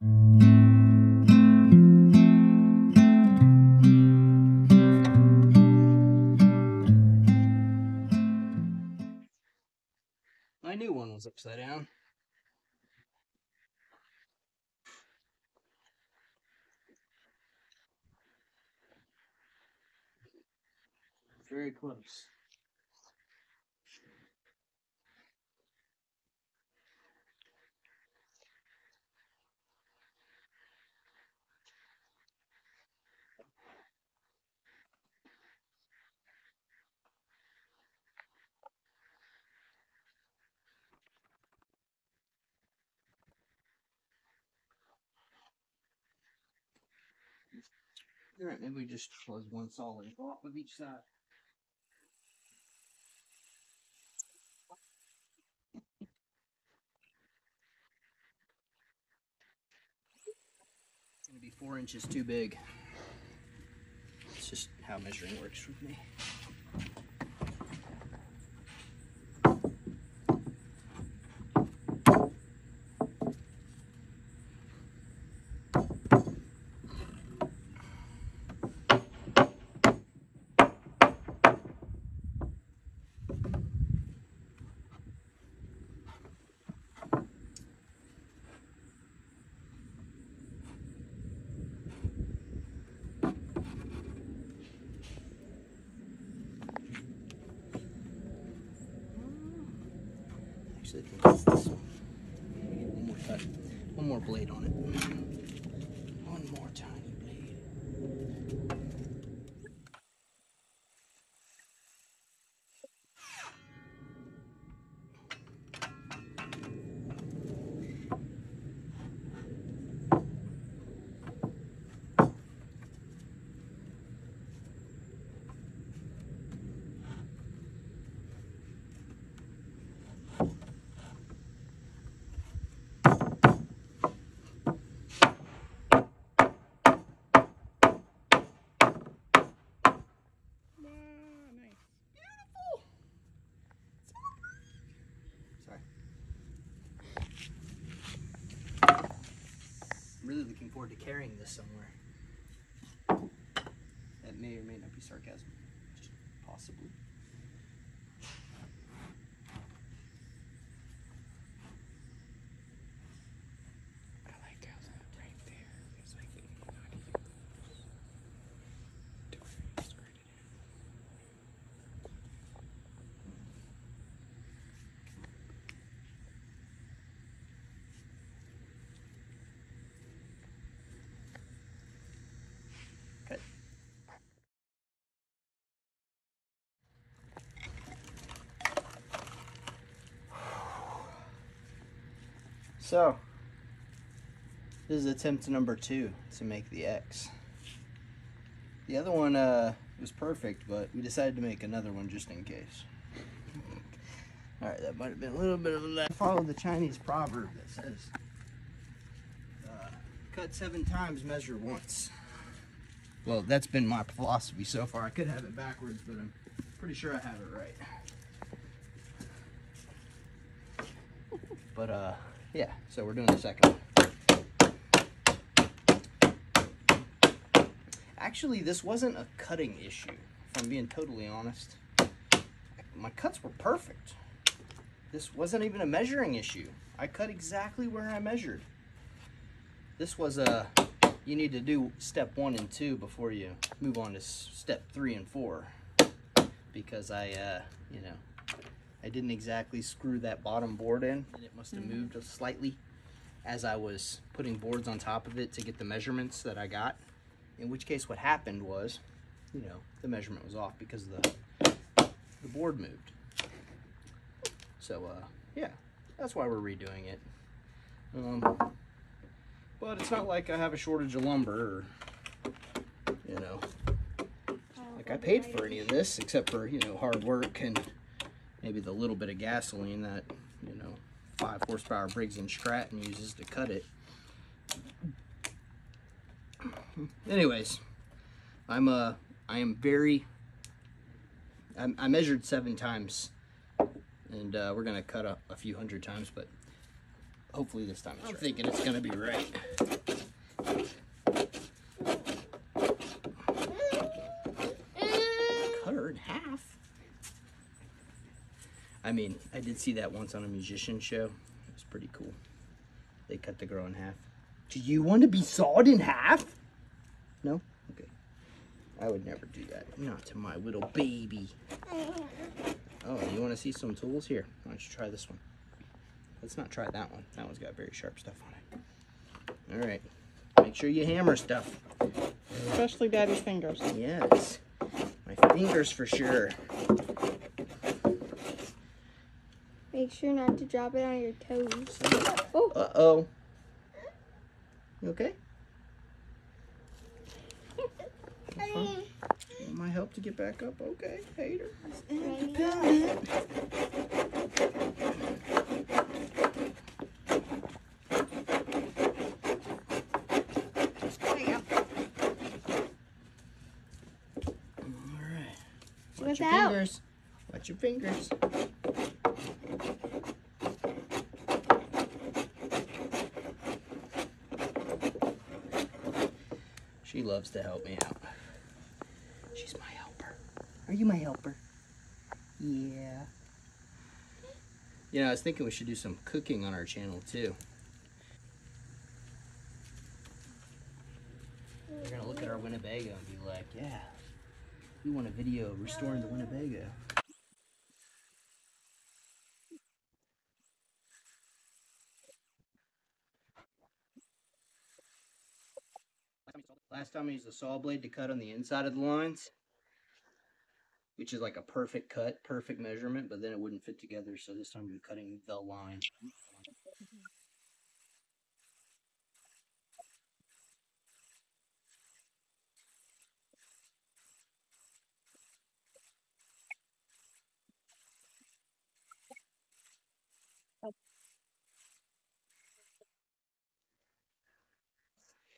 My new one was upside down. Very close. Alright, maybe we just close one solid block with each side. It's going to be 4 inches too big. It's just how measuring works with me. Actually, I think it's this one. One more cut. One more blade on it. One more tiny blade. I'm really looking forward to carrying this somewhere. That may or may not be sarcasm. Just possibly. I like how that right there is like not even close to where you screwed it in. Cut. So, this is attempt number 2 to make the X. The other one was perfect, but we decided to make another one just in case. Alright, that might have been a little bit of a laugh. Follow the Chinese proverb that says, cut 7 times, measure once. Well, that's been my philosophy so far. I could have it backwards, but I'm pretty sure I have it right. But, yeah, so we're doing the second one. Actually, this wasn't a cutting issue, if I'm being totally honest. My cuts were perfect. This wasn't even a measuring issue. I cut exactly where I measured. This was you need to do step 1 and 2 before you move on to step 3 and 4. Because I didn't exactly screw that bottom board in, and it must have moved slightly as I was putting boards on top of it to get the measurements that I got. In which case what happened was, the measurement was off because the board moved. So, yeah, that's why we're redoing it. But it's not like I have a shortage of lumber or, like I paid for any of this except for, hard work and maybe the little bit of gasoline that, 5 horsepower Briggs & Stratton uses to cut it. Anyways, I measured 7 times, and we're gonna cut a few hundred times, but Hopefully this time I'm thinking it's gonna be right. Cut her in half. I mean, I did see that once on a musician show. It was pretty cool. They cut the girl in half. Do you want to be sawed in half? No? Okay. I would never do that. Not to my little baby. Oh, you want to see some tools? Here, why don't you try this one? Let's not try that one. That one's got very sharp stuff on it. All right. Make sure you hammer stuff. Especially Daddy's fingers. Yes. My fingers for sure. Make sure not to drop it on your toes. Oh. Uh-oh. You okay? Want my help to get back up? Okay, hater. Watch your fingers. Watch your fingers. She loves to help me out. She's my helper. Are you my helper? Yeah. You know, I was thinking we should do some cooking on our channel too. We're gonna look at our Winnebago and be like, yeah, we want a video of restoring the Winnebago. Last time I used a saw blade to cut on the inside of the lines, which is like a perfect cut, perfect measurement, but then it wouldn't fit together, so this time I'm cutting the line.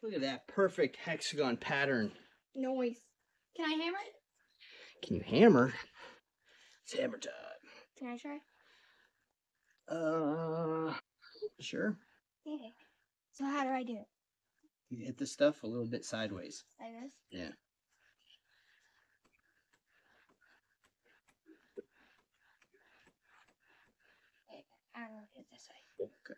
Look at that perfect hexagon pattern. Noise. Can I hammer it? Can you hammer? It's hammer time. Can I try? Sure. Okay. So how do I do it? You hit the stuff a little bit sideways. Like this? Yeah. Okay. I don't know it this way. Okay.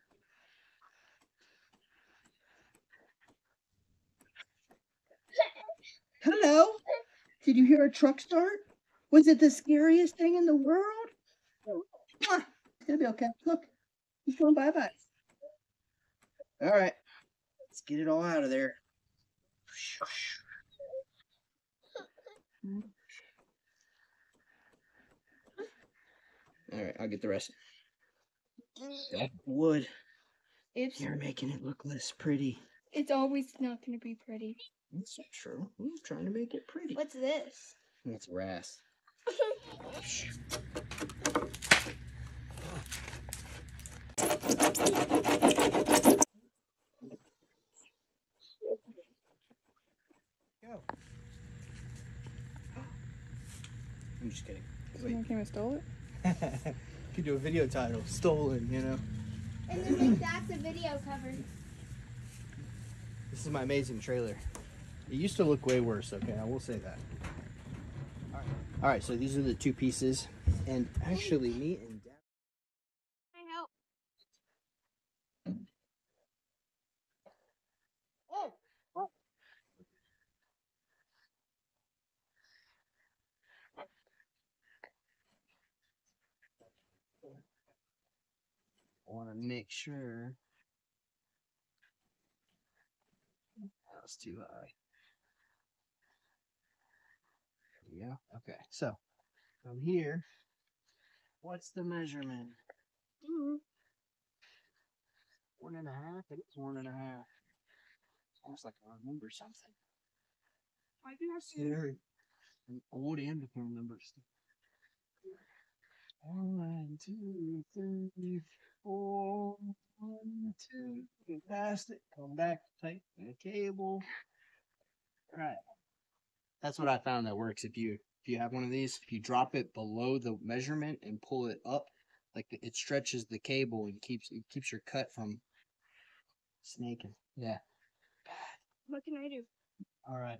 Hello? Did you hear a truck start? Was it the scariest thing in the world? It's gonna be okay. Look, he's going bye-bye. All right, let's get it all out of there. All right, I'll get the rest. That wood. You're making it look less pretty. It's always not going to be pretty. That's not true. I'm trying to make it pretty. What's this? That's RAS. Go. I'm just kidding. Someone came and stole it? Could do a video title, stolen, you know. And then that's a video cover. This is my amazing trailer. It used to look way worse, okay, I will say that. All right, so these are the two pieces, and actually me and Dad. Can I help? Oh. I want to make sure that was too high. There we go. Okay, so from here, what's the measurement? 1.5. I think it's 1.5. Almost like I remember something. I do have to. An old and different numbers. 1, 2, 3, 4. 1, 2. Get past it. Come back. Tighten the cable. All right. That's what I found that works. If you have one of these, if you drop it below the measurement and pull it up, like it stretches the cable and keeps your cut from Snaking. Yeah. What can I do? All right.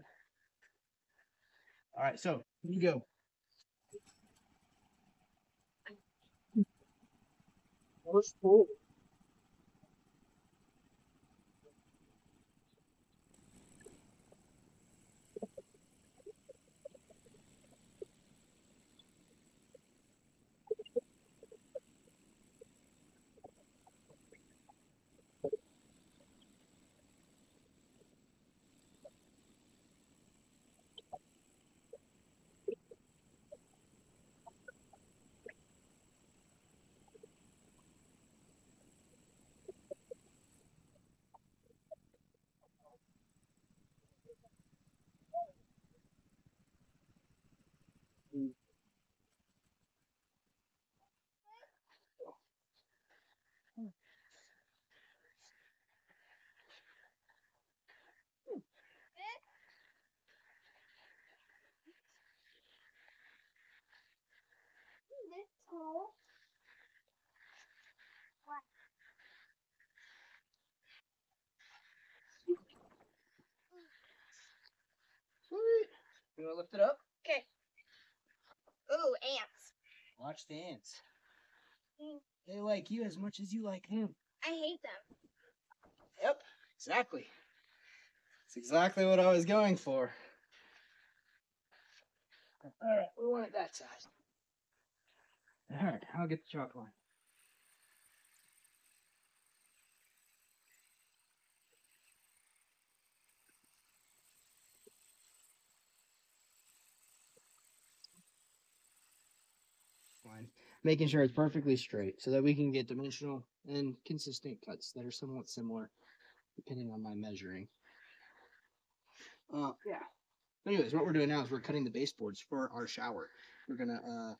All right. So here you go. First pull. This hole. Sweet. You want to lift it up? Okay. Ooh, ants. Watch the ants. Mm. They like you as much as you like them. I hate them. Yep, exactly. That's exactly what I was going for. All right, we want it that size. All right, I'll get the chalk line. Line. Making sure it's perfectly straight so that we can get dimensional and consistent cuts that are somewhat similar depending on my measuring. Yeah. Anyways, what we're doing now is we're cutting the baseboards for our shower. We're gonna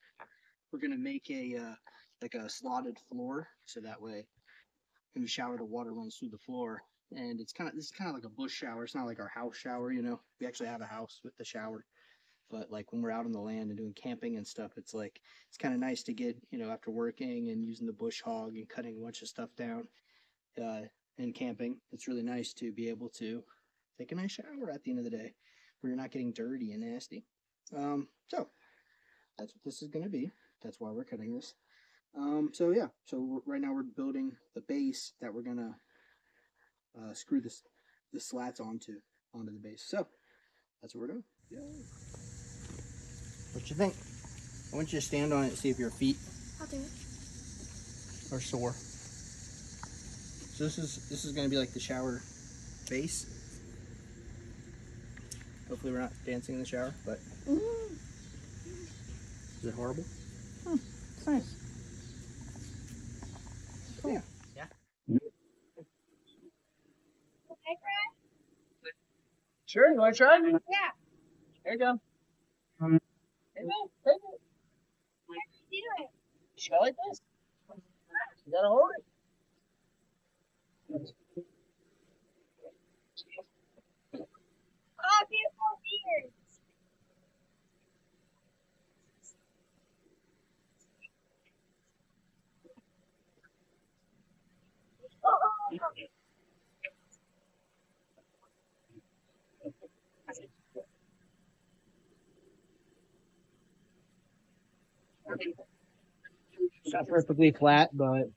make a like a slotted floor so that way when you shower the water runs through the floor. And this is kind of like a bush shower. It's not like our house shower, you know. We actually have a house with the shower. But like when we're out on the land and doing camping and stuff, it's kind of nice to get, you know, after working and using the bush hog and cutting a bunch of stuff down and camping. It's really nice to be able to take a nice shower at the end of the day where you're not getting dirty and nasty. So that's what this is going to be. That's why we're cutting this. So yeah, so right now we're building the base that we're going to screw the slats onto the base. So that's what we're doing. Yeah. What you think? I want you to stand on it and see if your feet I'll do it. are sore. So this is going to be like the shower base. Hopefully we're not dancing in the shower, but is it horrible? It's nice. Cool. Yeah. Okay, Brad? Sure. You want to try? Yeah. There you go. Hey, man. Hey, man. How do you do it? You go like this. You gotta hold it. Oh, beautiful ears. It's not perfectly flat, but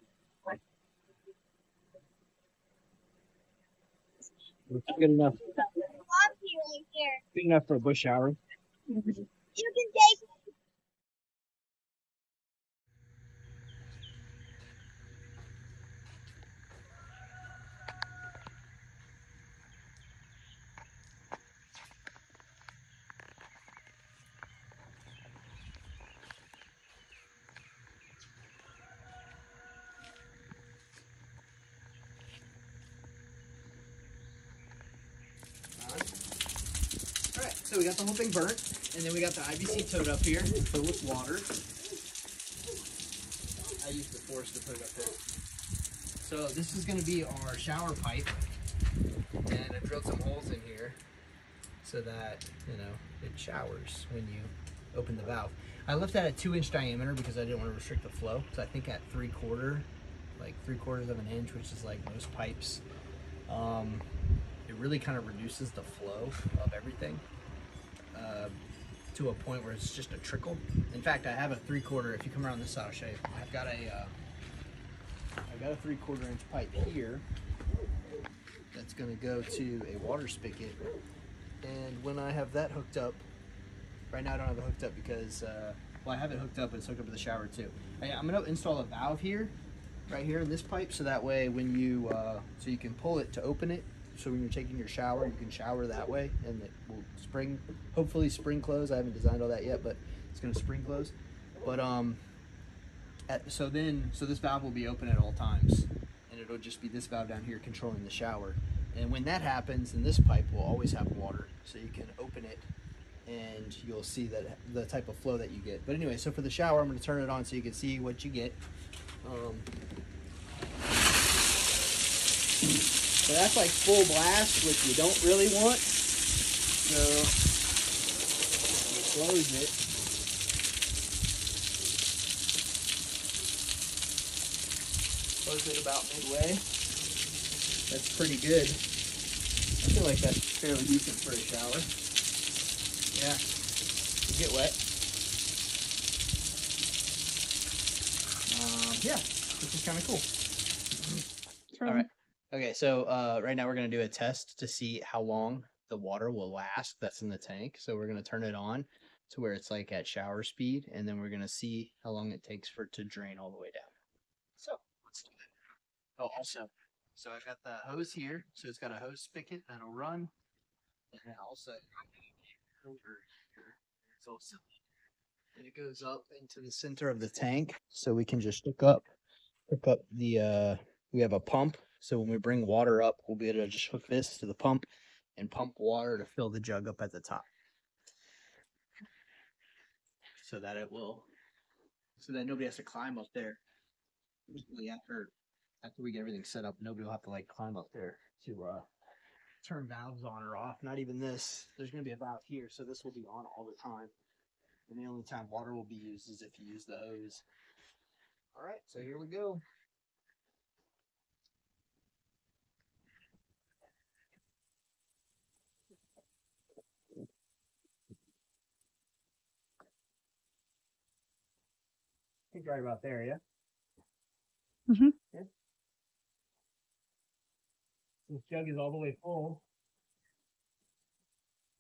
it's good enough. Love you in here. Good enough for a bush shower. You can take Alright, so we got the whole thing burnt, and then we got the IBC tote up here, filled with water. I used the force to put it up there. So this is going to be our shower pipe, and I drilled some holes in here so that, you know, it showers when you open the valve. I left that at 2-inch diameter because I didn't want to restrict the flow. So I think at 3/4, like 3/4 of an inch, which is like most pipes, It really kind of reduces the flow of everything to a point where it's just a trickle. In fact, I have a 3/4. If you come around this side, I'll show you. I've got a 3/4 inch pipe here that's going to go to a water spigot. And when I have that hooked up, right now I don't have it hooked up because, well, I have it hooked up, but it's hooked up to the shower too. I'm going to install a valve here, right here in this pipe, so that way when you, so you can pull it to open it. So when you're taking your shower, you can shower that way, and it will hopefully spring close. I haven't designed all that yet, but it's going to spring close. But so this valve will be open at all times, and it'll just be this valve down here controlling the shower. And when that happens, then this pipe will always have water, so you can open it, and you'll see that the type of flow that you get. But anyway, so for the shower, I'm going to turn it on so you can see what you get. So that's like full blast, which you don't really want. So we close it. Close it about midway. That's pretty good. I feel like that's fairly decent for a shower. Yeah, you get wet. Yeah, this is kind of cool. All right. Okay, so right now we're going to do a test to see how long the water will last that's in the tank. So we're going to turn it on to where it's like at shower speed, and then we're going to see how long it takes for it to drain all the way down. So let's do that. Oh, also, so I've got the hose here. So it's got a hose spigot that'll run, and then also over here, it's also, and it goes up into the center of the tank, so we can just hook up the we have a pump. So when we bring water up, we'll be able to just hook this to the pump and pump water to fill the jug up at the top. So that nobody has to climb up there. After we get everything set up, nobody will have to like climb up there to turn valves on or off. Not even this. There's going to be a valve here, so this will be on all the time. And the only time water will be used is if you use the hose. All right, so here we go. I think right about there, yeah? Mhm. Yeah. This jug is all the way full.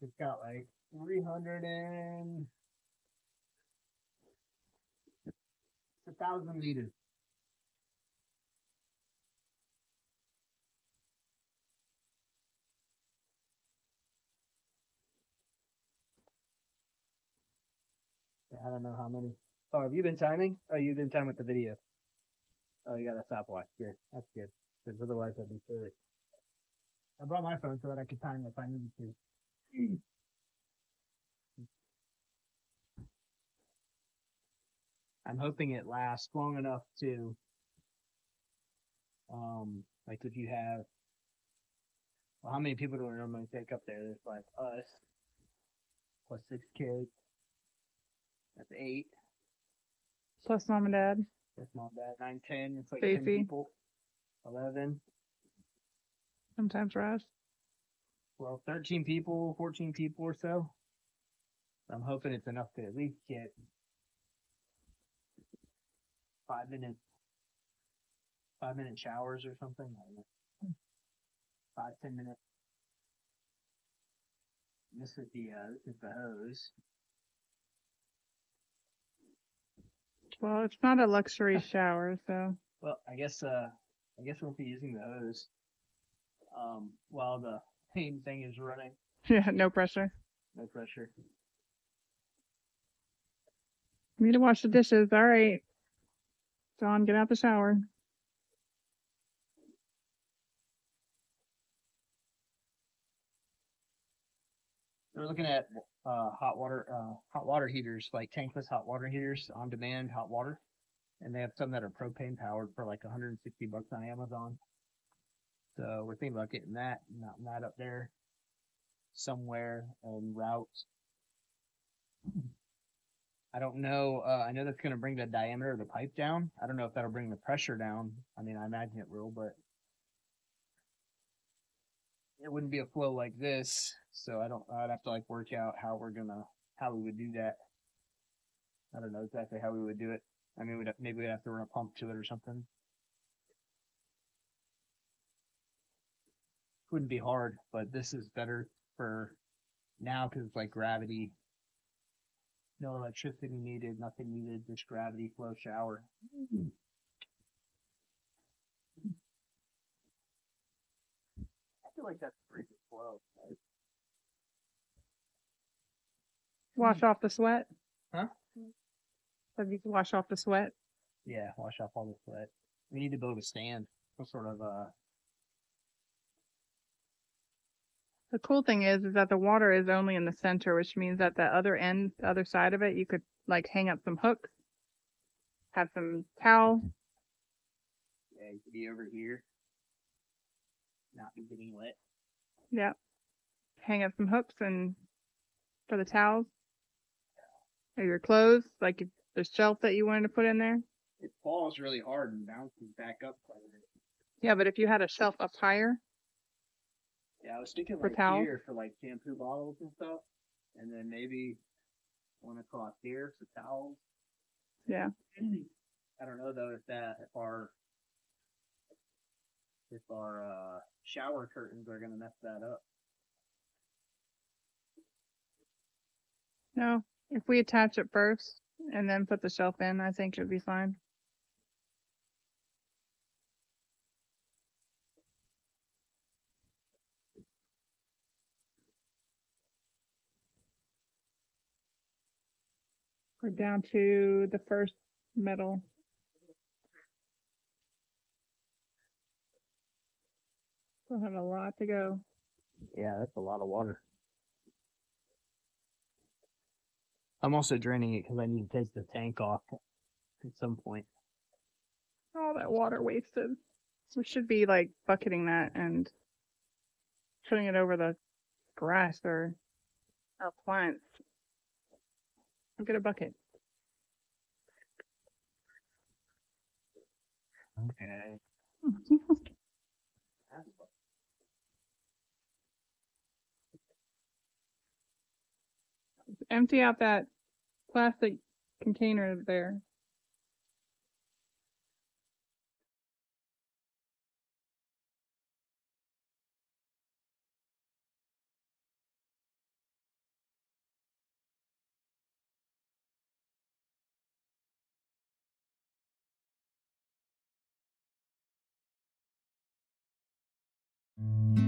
It's got like 1,000 liters. I don't know how many. Oh, have you been timing? Oh, you've been timing with the video. Oh, you got a stopwatch. Good. That's good. Because otherwise I'd be silly. I brought my phone so that I could time if I needed to. I'm hoping it lasts long enough to, like if you have, well, how many people do we normally take up there? There's like us, plus 6 kids. That's 8. Plus mom and dad. That's not bad. 9, 10. It's like Stacy. 10 people. 11. Sometimes Ross. Well, 13 people, 14 people or so. I'm hoping it's enough to at least get 5-minute showers or something. I don't know. 5-10 minutes. This is the hose. Well, it's not a luxury shower, so. Well, I guess we'll be using the hose while the main thing is running. Yeah, no pressure. No pressure. Me to wash the dishes. All right. John, get out the shower. We're looking at hot water heaters, like tankless hot water heaters, on demand hot water, and they have some that are propane powered for like $160 on Amazon. So we're thinking about getting that, mounting that up there somewhere en route. I don't know. I know that's going to bring the diameter of the pipe down. I don't know if that'll bring the pressure down. I mean, I imagine it will, but it wouldn't be a flow like this. So I'd have to like work out how we would do that. I don't know exactly how we would do it. I mean, maybe we'd have to run a pump to it or something. Wouldn't be hard, but this is better for now because it's like gravity. No electricity needed, nothing needed, just gravity flow shower. I feel like that's a pretty good flow. Wash off the sweat. Huh? So you can wash off the sweat. Yeah, wash off all the sweat. We need to build a stand. Some sort of The cool thing is that the water is only in the center, which means that the other end, the other side of it, you could like hang up some hooks, have some towel. yeah, you could be over here. Not be getting wet. Yeah. Hang up some hooks and for the towels. Or your clothes, like if there's shelf that you wanted to put in there. It falls really hard and bounces back up quite a bit. Yeah, but if you had a shelf up higher, Yeah, I was thinking For like towels? here for like shampoo bottles and stuff, and then maybe one across here for towels. yeah. I don't know though if our shower curtains are gonna mess that up. No, if we attach it first and then put the shelf in, I think it would be fine. We're down to the first metal. We'll have a lot to go. Yeah, that's a lot of water. I'm also draining it because I need to take the tank off at some point. All that water wasted. We should be like bucketing that and putting it over the grass or our plants. I'll get a bucket. Okay. Empty out that plastic container there. Mm-hmm.